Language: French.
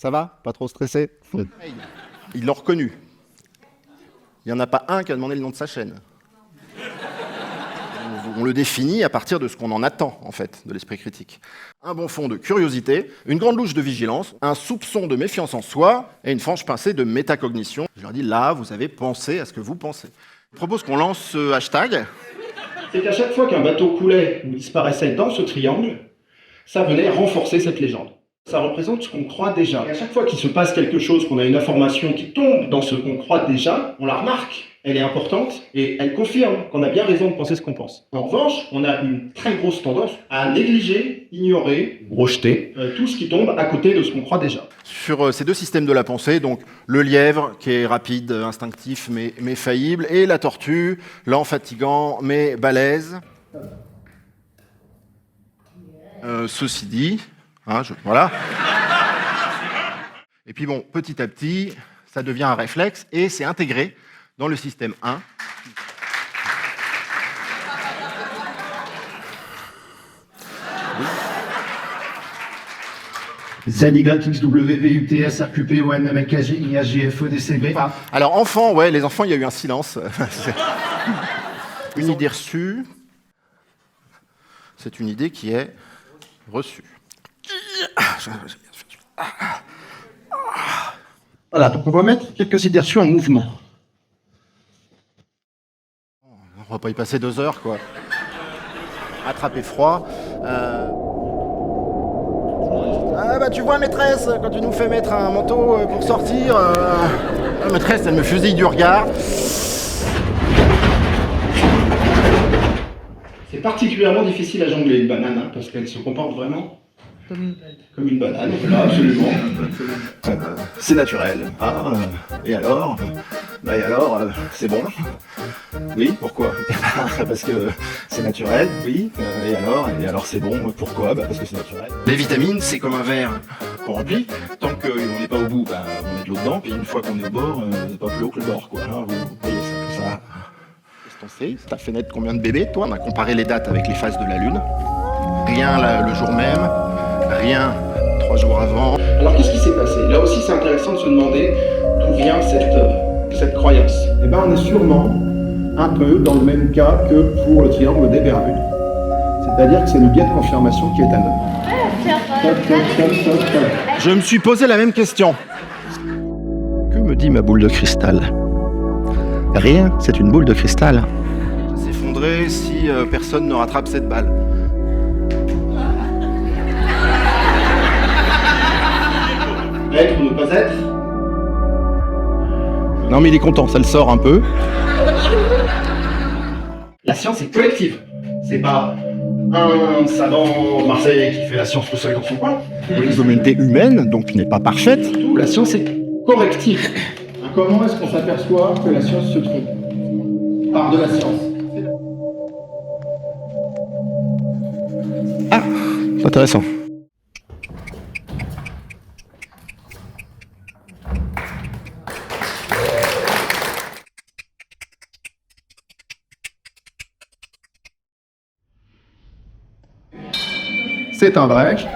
Ça va? Pas trop stressé? Ils l'ont reconnu. Il n'y en a pas un qui a demandé le nom de sa chaîne. On le définit à partir de ce qu'on en attend, en fait, de l'esprit critique. Un bon fond de curiosité, une grande louche de vigilance, un soupçon de méfiance en soi et une franche pincée de métacognition. Je leur dis, là, vous avez pensé à ce que vous pensez. Je propose qu'on lance ce hashtag. C'est qu'à chaque fois qu'un bateau coulait ou disparaissait dans ce triangle, ça venait renforcer cette légende. Ça représente ce qu'on croit déjà. Et à chaque fois qu'il se passe quelque chose, qu'on a une information qui tombe dans ce qu'on croit déjà, on la remarque, elle est importante et elle confirme qu'on a bien raison de penser ce qu'on pense. En revanche, on a une très grosse tendance à négliger, ignorer, rejeter tout ce qui tombe à côté de ce qu'on croit déjà. Sur ces deux systèmes de la pensée, donc le lièvre qui est rapide, instinctif mais faillible, et la tortue, lent, fatigant mais balèze. Ceci dit, voilà. Et puis bon, petit à petit, ça devient un réflexe et c'est intégré dans le système 1. ZYXWVUTS RQP ONMKG IAGFE DCB. Alors enfant, ouais, les enfants, il y a eu un silence. Une idée reçue, c'est une idée qui est reçue. Voilà, donc on va mettre quelques idées reçues en mouvement. On va pas y passer 2 heures, quoi. Attraper froid. Ah bah tu vois, maîtresse, quand tu nous fais mettre un manteau pour sortir, la maîtresse, elle me fusille du regard. C'est particulièrement difficile à jongler une banane, hein, parce qu'elle se comporte vraiment comme une banane. Voilà, absolument. C'est naturel. Et alors c'est bon. Oui, pourquoi? Parce que c'est naturel, oui. Et alors c'est bon, pourquoi? Parce que c'est naturel. Les vitamines, c'est comme un verre qu'on remplit. Tant qu'on n'est pas au bout, on met de l'eau dedans. Puis une fois qu'on est au bord, c'est pas plus haut que le bord, quoi. Vous voyez ça. Qu'est-ce qu'on sait? T'as fait naître combien de bébés, toi? On a comparé les dates avec les phases de la Lune. Rien le jour même, rien 3 jours avant. Alors qu'est-ce qui s'est passé? Là aussi, c'est intéressant de se demander d'où vient cette croyance. Eh bien, on est sûrement un peu dans le même cas que pour le triangle des Bermudes. C'est-à-dire que c'est le biais de confirmation qui est à l'œuvre. Je me suis posé la même question. Que me dit ma boule de cristal? Rien, c'est une boule de cristal. Ça s'effondrait si personne ne rattrape cette balle. Être ou ne pas être? Non mais il est content, ça le sort un peu. La science est collective. C'est pas un savant de Marseille qui fait la science tout seul dans son coin. Une communauté humaine, donc qui n'est pas parfaite. Surtout, la science est corrective. Comment est-ce qu'on s'aperçoit que la science se trompe? Par de la science. C'est intéressant. C'est un break.